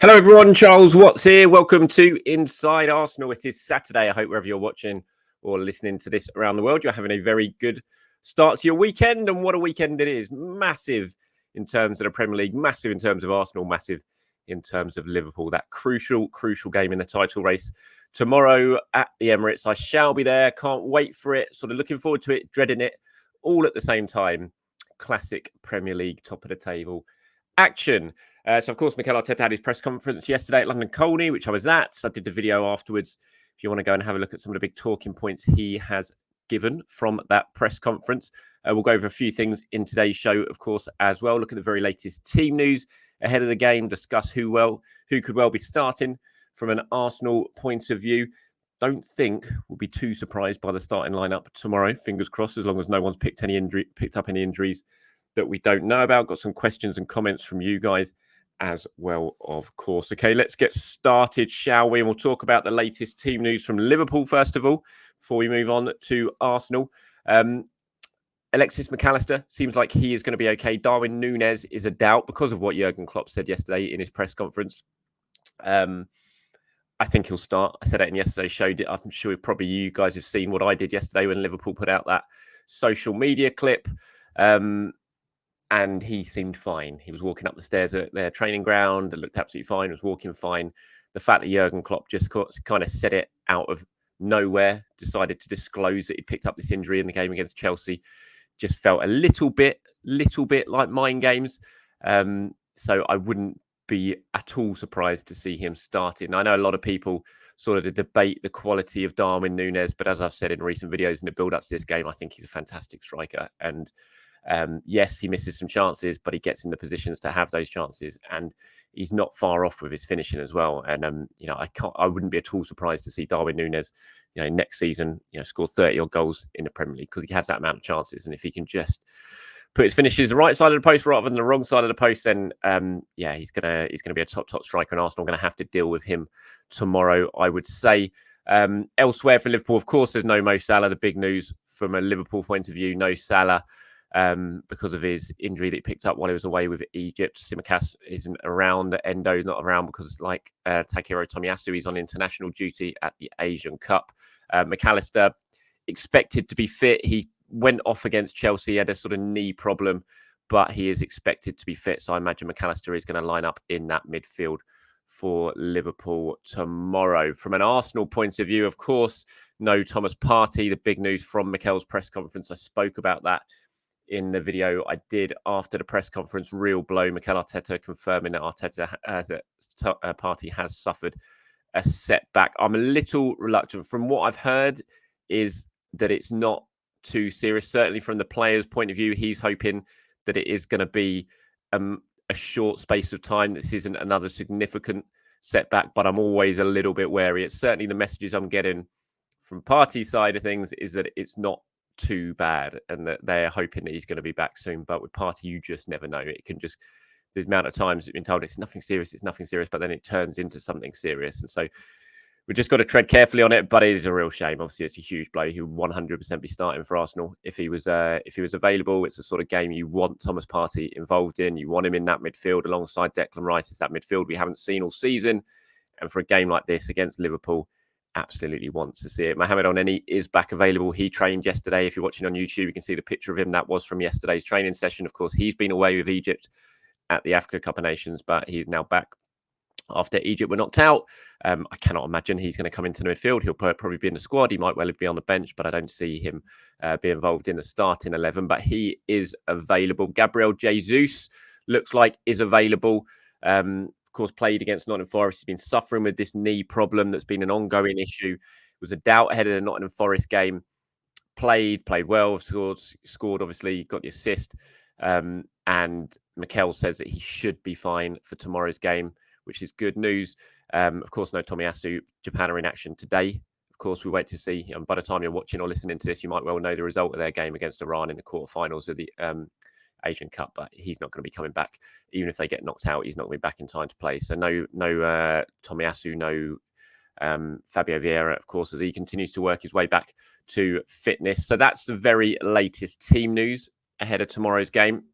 Hello everyone, Charles Watts here. Welcome to Inside Arsenal. It is Saturday. I hope wherever you're watching or listening to this around the world, you're having a very good start to your weekend. And what a weekend it is. Massive in terms of the Premier League, massive in terms of Arsenal, massive in terms of Liverpool. That crucial game in the title race tomorrow at the Emirates. I shall be there. Can't wait for it. Sort of looking forward to it, dreading it, all at the same time. Classic Premier League, top of the table action. So, of course, Mikel Arteta had his press conference yesterday at London Colney, which I was at. So I did the video afterwards. If you want to go and have a look at some of the big talking points he has given from that press conference. We'll go over a few things in today's show, of course, as well. Look at the very latest team news ahead of the game, discuss who could well be starting from an Arsenal point of view. Don't think we'll be too surprised by the starting lineup tomorrow. Fingers crossed, as long as no one's picked up any injuries that we don't know about. Got some questions and comments from you guys as well, of course. Okay, let's get started, shall we? And we'll talk about the latest team news from Liverpool, first of all, before we move on to Arsenal. Alexis Mac Allister seems like he is going to be okay. Darwin Núñez is a doubt because of what Jurgen Klopp said yesterday in his press conference. I think he'll start. I said it in yesterday's show. I'm sure probably you guys have seen what I did yesterday when Liverpool put out that social media clip. And he seemed fine. He was walking up the stairs at their training ground. It looked absolutely fine. Was walking fine. The fact that Jurgen Klopp just kind of said it out of nowhere, decided to disclose that he picked up this injury in the game against Chelsea, just felt a little bit like mind games. So I wouldn't be at all surprised to see him starting. I know a lot of people sort of debate the quality of Darwin Núñez, but as I've said in recent videos in the build-up to this game, I think he's a fantastic striker. And yes, he misses some chances, but he gets in the positions to have those chances, and he's not far off with his finishing as well. And I wouldn't be at all surprised to see Darwin Núñez, next season, score 30 odd goals in the Premier League, because he has that amount of chances. And if he can just put his finishes the right side of the post rather than the wrong side of the post, then he's gonna be a top striker, and Arsenal are going to have to deal with him tomorrow, I would say. Elsewhere for Liverpool, of course, there's no Mo Salah. The big news from a Liverpool point of view, no Salah. Because of his injury that he picked up while he was away with Egypt. Tsimikas isn't around. Endo not around because, like Takehiro Tomiyasu, he's on international duty at the Asian Cup. Mac Allister expected to be fit. He went off against Chelsea, had a sort of knee problem, but he is expected to be fit. So I imagine Mac Allister is going to line up in that midfield for Liverpool tomorrow. From an Arsenal point of view, of course, no Thomas Partey. The big news from Mikel's press conference. I spoke about that in the video I did after the press conference. Real blow. Mikel Arteta confirming that Partey has suffered a setback. I'm a little reluctant. From what I've heard is that it's not too serious. Certainly from the player's point of view, he's hoping that it is going to be a short space of time. This isn't another significant setback, but I'm always a little bit wary. It's certainly the messages I'm getting from Partey's side of things is that it's not too bad, and that they're hoping that he's going to be back soon. But with Partey, you just never know. It can just, the amount of times it's been told it's nothing serious, but then it turns into something serious. And so we've just got to tread carefully on it, but it is a real shame. Obviously, it's a huge blow. He would 100% be starting for Arsenal if he was available. It's the sort of game you want Thomas Partey involved in. You want him in that midfield alongside Declan Rice. It's that midfield we haven't seen all season. And for a game like this against Liverpool, absolutely wants to see it. Mohamed Elneny is back available. He trained yesterday. If you're watching on YouTube, you can see the picture of him. That was from yesterday's training session. Of course, he's been away with Egypt at the Africa Cup of Nations, but he's now back after Egypt were knocked out. I cannot imagine he's going to come into the midfield. He'll probably be in the squad. He might well be on the bench, but I don't see him be involved in the starting 11. But he is available. Gabriel Jesus looks like is available. Course, played against Nottingham Forest. He's been suffering with this knee problem that's been an ongoing issue. It was a doubt ahead of the Nottingham Forest game. Played well, scored obviously, got the assist. And Mikel says that he should be fine for tomorrow's game, which is good news. Of course, no Tomiyasu. Japan are in action today. Of course, we wait to see. By the time you're watching or listening to this, you might well know the result of their game against Iran in the quarterfinals of the Asian Cup, but he's not going to be coming back. Even if they get knocked out, he's not going to be back in time to play. So no Tomiyasu, no Fabio Vieira, of course, as he continues to work his way back to fitness. So that's the very latest team news ahead of tomorrow's game.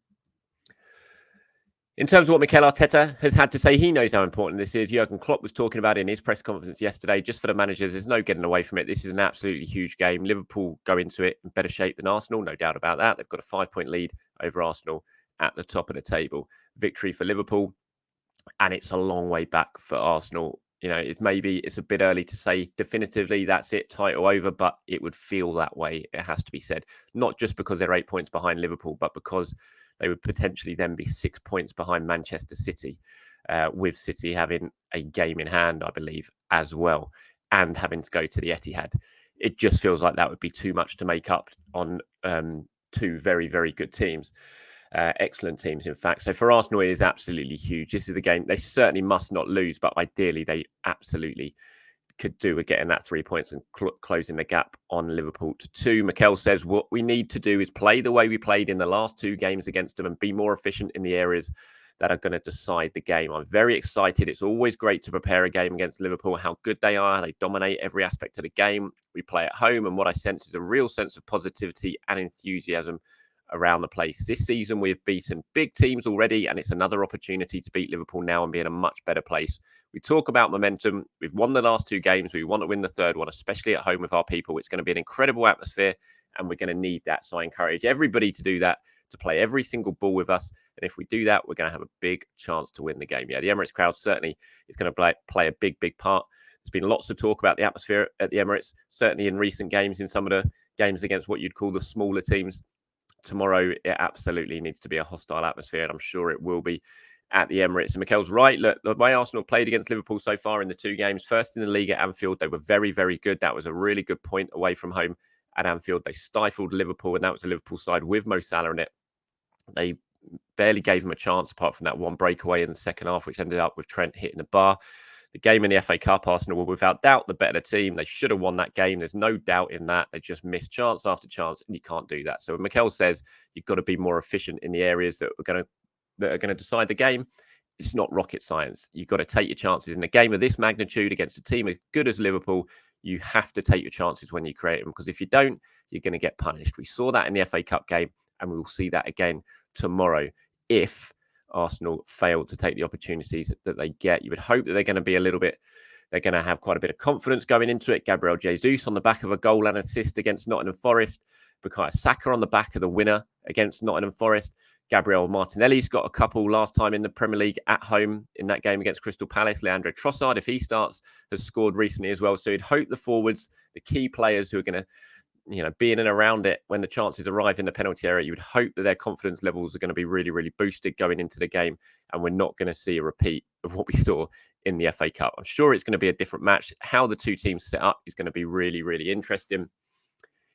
In terms of what Mikel Arteta has had to say, he knows how important this is. Jurgen Klopp was talking about it in his press conference yesterday. Just for the managers, there's no getting away from it. This is an absolutely huge game. Liverpool go into it in better shape than Arsenal, no doubt about that. They've got a 5-point lead over Arsenal at the top of the table. Victory for Liverpool, and it's a long way back for Arsenal. You know, it's a bit early to say definitively that's it, title over, but it would feel that way. It has to be said, not just because they're 8 points behind Liverpool, but because they would potentially then be 6 points behind Manchester City, with City having a game in hand, I believe, as well, and having to go to the Etihad. It just feels like that would be too much to make up on two very, very good teams. Excellent teams, in fact. So for Arsenal, it is absolutely huge. This is the game they certainly must not lose, but ideally they absolutely could do with getting that 3 points and closing the gap on Liverpool to 2. Mikel says what we need to do is play the way we played in the last 2 games against them and be more efficient in the areas that are going to decide the game. I'm very excited. It's always great to prepare a game against Liverpool, how good they are. They dominate every aspect of the game. We play at home, and what I sense is a real sense of positivity and enthusiasm around the place. This season, we've beaten big teams already, and it's another opportunity to beat Liverpool now and be in a much better place. We talk about momentum. We've won the last 2 games. We want to win the third one, especially at home with our people. It's going to be an incredible atmosphere, and we're going to need that. So I encourage everybody to do that, to play every single ball with us. And if we do that, we're going to have a big chance to win the game. Yeah, the Emirates crowd certainly is going to play a big, big part. There's been lots of talk about the atmosphere at the Emirates, certainly in recent games, in some of the games against what you'd call the smaller teams. Tomorrow, it absolutely needs to be a hostile atmosphere, and I'm sure it will be at the Emirates. And Mikel's right. Look, the way Arsenal played against Liverpool so far in the 2 games, first in the league at Anfield, they were very, very good. That was a really good point away from home at Anfield. They stifled Liverpool, and that was a Liverpool side with Mo Salah in it. They barely gave him a chance apart from that one breakaway in the second half, which ended up with Trent hitting the bar. The game in the FA Cup, Arsenal were without doubt the better team. They should have won that game. There's no doubt in that. They just missed chance after chance, and you can't do that. So when Mikel says you've got to be more efficient in the areas that are going to decide the game, it's not rocket science. You've got to take your chances in a game of this magnitude against a team as good as Liverpool. You have to take your chances when you create them, because if you don't, you're going to get punished. We saw that in the FA Cup game, and we will see that again tomorrow if Arsenal failed to take the opportunities that they get. You would hope that they're going to have quite a bit of confidence going into it. Gabriel Jesus on the back of a goal and assist against Nottingham Forest. Bukayo Saka on the back of the winner against Nottingham Forest. Gabriel Martinelli's got a couple last time in the Premier League at home in that game against Crystal Palace. Leandro Trossard, if he starts, has scored recently as well. So you'd hope the forwards, the key players who are going to be in and around it when the chances arrive in the penalty area, you would hope that their confidence levels are going to be really, really boosted going into the game, and we're not going to see a repeat of what we saw in the FA Cup. I'm sure it's going to be a different match. How the 2 teams set up is going to be really, really interesting.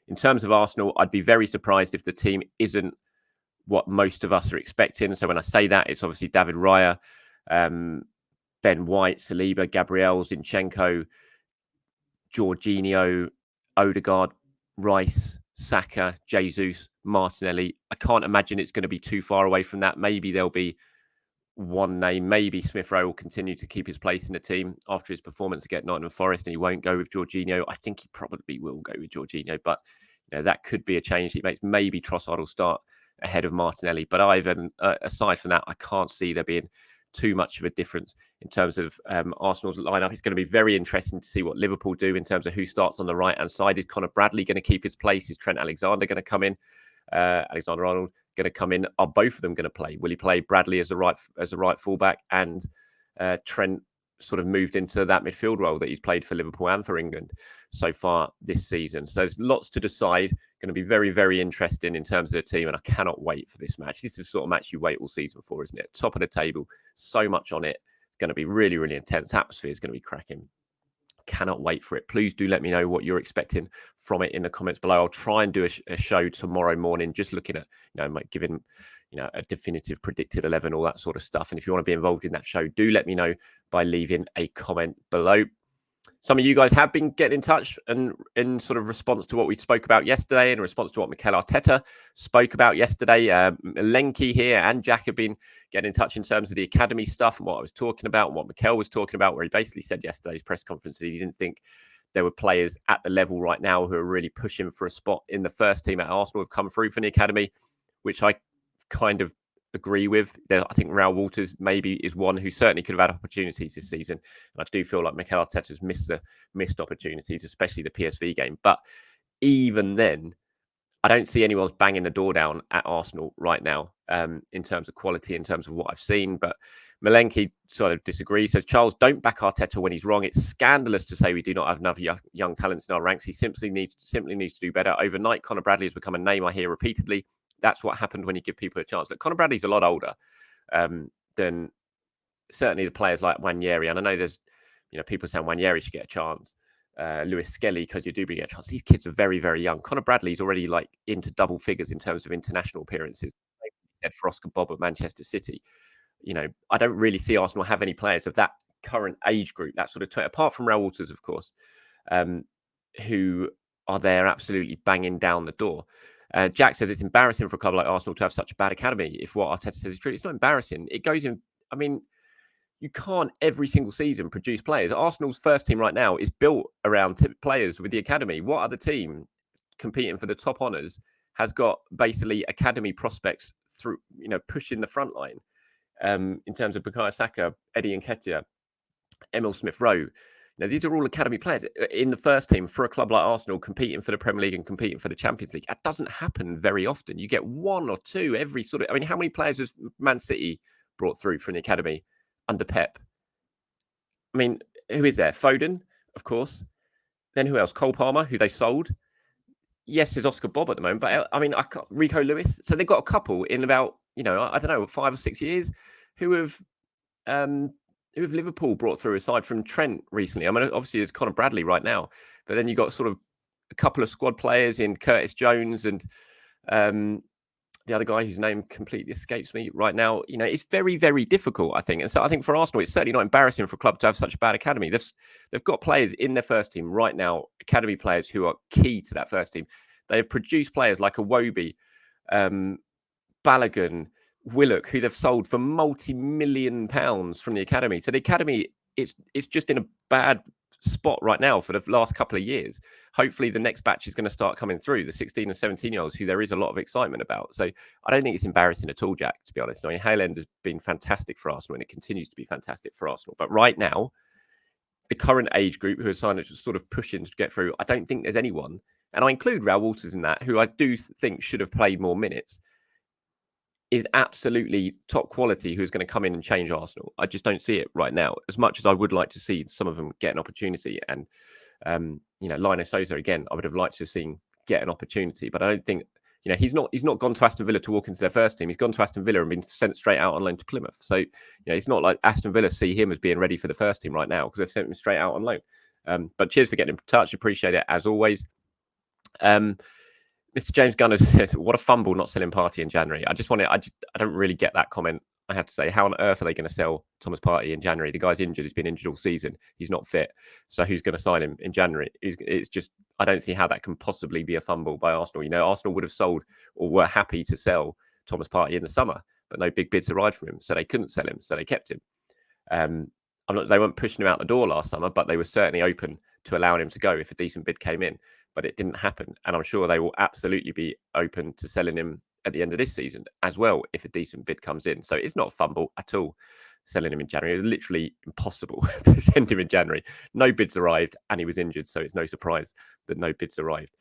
In terms of Arsenal, I'd be very surprised if the team isn't what most of us are expecting. So when I say that, it's obviously David Raya, Ben White, Saliba, Gabriel, Zinchenko, Jorginho, Odegaard, Rice, Saka, Jesus, Martinelli. I can't imagine it's going to be too far away from that. Maybe there'll be one name. Maybe Smith Rowe will continue to keep his place in the team after his performance against Nottingham Forest, and he won't go with Jorginho. I think he probably will go with Jorginho, but that could be a change. Maybe Trossard will start ahead of Martinelli. But aside from that, I can't see there being too much of a difference in terms of Arsenal's lineup. It's going to be very interesting to see what Liverpool do in terms of who starts on the right-hand side. Is Conor Bradley going to keep his place? Is Trent Alexander going to come in? Alexander-Arnold going to come in? Are both of them going to play? Will he play Bradley as a right fullback, and Trent sort of moved into that midfield role that he's played for Liverpool and for England so far this season? So there's lots to decide. Going to be very, very interesting in terms of the team, and I cannot wait for this match. This is the sort of match you wait all season for, isn't it? Top of the table, so much on it. It's going to be really, really intense. Atmosphere is going to be cracking. Cannot wait for it. Please do let me know what you're expecting from it in the comments below. I'll try and do a show tomorrow morning, just looking at, giving, a definitive predicted 11, all that sort of stuff. And if you want to be involved in that show, do let me know by leaving a comment below. Some of you guys have been getting in touch and in sort of response to what we spoke about yesterday, in response to what Mikel Arteta spoke about yesterday. Lenky here and Jack have been getting in touch in terms of the academy stuff and what I was talking about and what Mikel was talking about, where he basically said yesterday's press conference that he didn't think there were players at the level right now who are really pushing for a spot in the first team at Arsenal have come through from the academy, which I kind of agree with. I think Raul Walters maybe is one who certainly could have had opportunities this season. And I do feel like Mikel Arteta's missed opportunities, especially the PSV game. But even then, I don't see anyone's banging the door down at Arsenal right now in terms of quality, in terms of what I've seen. But Malenki sort of disagrees. Says, Charles, don't back Arteta when he's wrong. It's scandalous to say we do not have enough young talents in our ranks. He simply needs to do better. Overnight, Conor Bradley has become a name I hear repeatedly. That's what happened when you give people a chance. Look, Conor Bradley's a lot older than certainly the players like Nwaneri. And I know there's people saying Nwaneri should get a chance. Lewis Skelly, because you do get a chance. These kids are very, very young. Conor Bradley's already like into double figures in terms of international appearances. Like he said for Oscar Bob at Manchester City. I don't really see Arsenal have any players of that current age group, that sort of apart from Raul Walters, of course, who are there absolutely banging down the door. Jack says it's embarrassing for a club like Arsenal to have such a bad academy. If what Arteta says is true, it's not embarrassing. It goes in. I mean, you can't every single season produce players. Arsenal's first team right now is built around players with the academy. What other team competing for the top honours has got basically academy prospects through, pushing the front line in terms of Bukayo Saka, Eddie Nketiah, Emil Smith-Rowe? These are all academy players in the first team for a club like Arsenal competing for the Premier League and competing for the Champions League. That doesn't happen very often. You get one or two every sort of. I mean, how many players has Man City brought through from the academy under Pep? I mean, who is there? Foden, of course. Then who else? Cole Palmer, who they sold. Yes, there's Oscar Bob at the moment, but I mean, Rico Lewis. So they've got a couple in about, I don't know, 5 or 6 years who have Liverpool brought through aside from Trent recently. I mean, obviously there's Conor Bradley right now, but then you've got sort of a couple of squad players in Curtis Jones and the other guy whose name completely escapes me right now. It's very, very difficult, I think. And so I think for Arsenal, it's certainly not embarrassing for a club to have such a bad academy. They've got players in their first team right now, academy players who are key to that first team. They have produced players like Iwobi, Balogun, Willock, who they've sold for multi-million pounds from the academy. So the academy it's just in a bad spot right now for the last couple of years. Hopefully the next batch is going to start coming through, the 16 and 17-year-olds who there is a lot of excitement about. So I don't think it's embarrassing at all, Jack, to be honest. I mean, Haaland has been fantastic for Arsenal and it continues to be fantastic for Arsenal. But right now, the current age group who are signed sort of pushing to get through, I don't think there's anyone, and I include Raul Walters in that, who I do think should have played more minutes, is absolutely top quality, who's going to come in and change Arsenal. I just don't see it right now, as much as I would like to see some of them get an opportunity. And, Linus Souza, again, I would have liked to have seen get an opportunity, but I don't think, he's not gone to Aston Villa to walk into their first team. He's gone to Aston Villa and been sent straight out on loan to Plymouth. So, it's not like Aston Villa see him as being ready for the first team right now because they've sent him straight out on loan. But cheers for getting in touch. Appreciate it as always. Mr. James Gunner says, what a fumble not selling Partey in January. I don't really get that comment. I have to say, how on earth are they going to sell Thomas Partey in January? The guy's injured. He's been injured all season. He's not fit. So who's going to sign him in January? It's just, I don't see how that can possibly be a fumble by Arsenal. Arsenal would have sold or were happy to sell Thomas Partey in the summer, but no big bids arrived from him. So they couldn't sell him. So they kept him. They weren't pushing him out the door last summer, but they were certainly open to allowing him to go if a decent bid came in. But it didn't happen. And I'm sure they will absolutely be open to selling him at the end of this season as well if a decent bid comes in. So it's not a fumble at all selling him in January. It was literally impossible to send him in January. No bids arrived and he was injured. So it's no surprise that no bids arrived.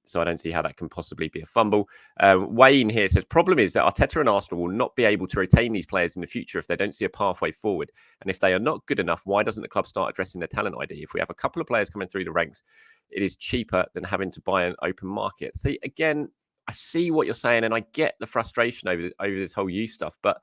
So I don't see how that can possibly be a fumble. Wayne here says, problem is that Arteta and Arsenal will not be able to retain these players in the future if they don't see a pathway forward. And if they are not good enough, why doesn't the club start addressing their talent ID? If we have a couple of players coming through the ranks, it is cheaper than having to buy an open market. See, again, I see what you're saying and I get the frustration over this whole youth stuff, but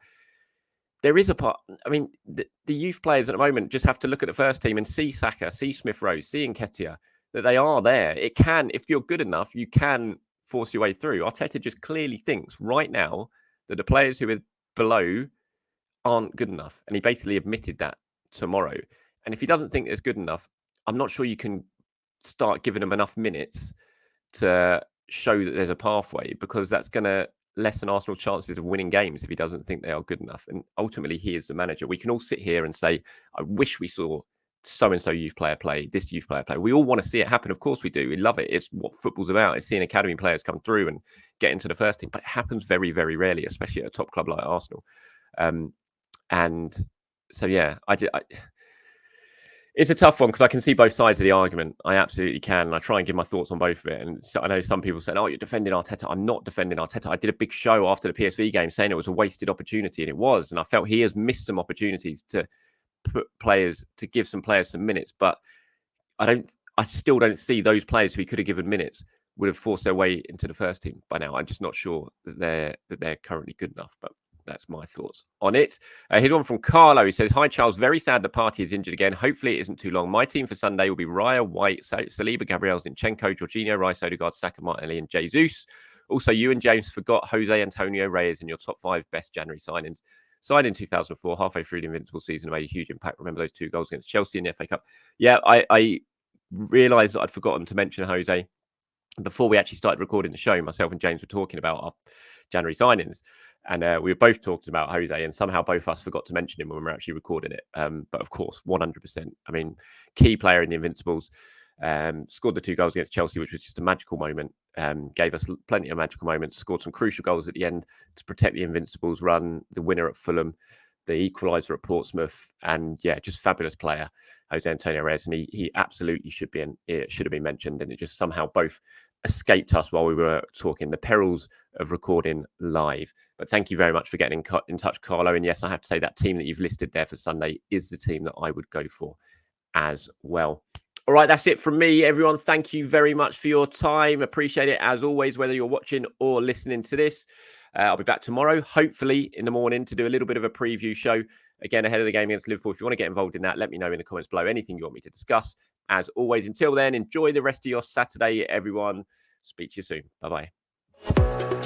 there is a part. I mean, the youth players at the moment just have to look at the first team and see Saka, see Smith-Rowe, see Nketiah, that they are there. It can, if you're good enough, you can force your way through. Arteta just clearly thinks right now that the players who are below aren't good enough. And he basically admitted that tomorrow. And if he doesn't think it's good enough, I'm not sure you can start giving them enough minutes to show that there's a pathway, because that's going to lessen Arsenal's chances of winning games if he doesn't think they are good enough. And ultimately, he is the manager. We can all sit here and say, I wish we saw so-and-so youth player play, this youth player play. We all want to see it happen. Of course we do. We love it. It's what football's about. It's seeing academy players come through and get into the first team. But it happens very, very rarely, especially at a top club like Arsenal. And so, yeah, it's a tough one because I can see both sides of the argument. I absolutely can. And I try and give my thoughts on both of it. And so I know some people say, oh, you're defending Arteta. I'm not defending Arteta. I did a big show after the PSV game saying it was a wasted opportunity, and it was. And I felt he has missed some opportunities to give some players some minutes, but I still don't see those players who he could have given minutes would have forced their way into the first team by now. I'm just not sure that they're currently good enough, but that's my thoughts on it. Here's one from Carlo. He says, hi, Charles. Very sad that Partey is injured again. Hopefully it isn't too long. My team for Sunday will be Raya, White, Saliba, Gabriel, Zinchenko, Jorginho, Rice, Odegaard, Saka, Martinelli, and Jesus. Also, you and James forgot Jose Antonio Reyes in your top 5 best January signings. Signed in 2004, halfway through the Invincible season, made a huge impact. Remember those 2 goals against Chelsea in the FA Cup? Yeah, I realised that I'd forgotten to mention Jose. Before we actually started recording the show, myself and James were talking about our January signings. And we were both talking about Jose, and somehow both of us forgot to mention him when we were actually recording it. But of course, 100%. I mean, key player in the Invincibles. Scored the 2 goals against Chelsea, which was just a magical moment. Gave us plenty of magical moments. Scored some crucial goals at the end to protect the Invincibles run. The winner at Fulham, the equaliser at Portsmouth, and yeah, just fabulous player, Jose Antonio Reyes. And he absolutely should have been mentioned, and it just somehow both escaped us while we were talking. The perils of recording live. But thank you very much for getting in touch, Carlo. And yes, I have to say that team that you've listed there for Sunday is the team that I would go for as well. All right, that's it from me, everyone. Thank you very much for your time. Appreciate it, as always, whether you're watching or listening to this. I'll be back tomorrow, hopefully in the morning, to do a little bit of a preview show, again, ahead of the game against Liverpool. If you want to get involved in that, let me know in the comments below. Anything you want me to discuss. As always, until then, enjoy the rest of your Saturday, everyone. Speak to you soon. Bye-bye.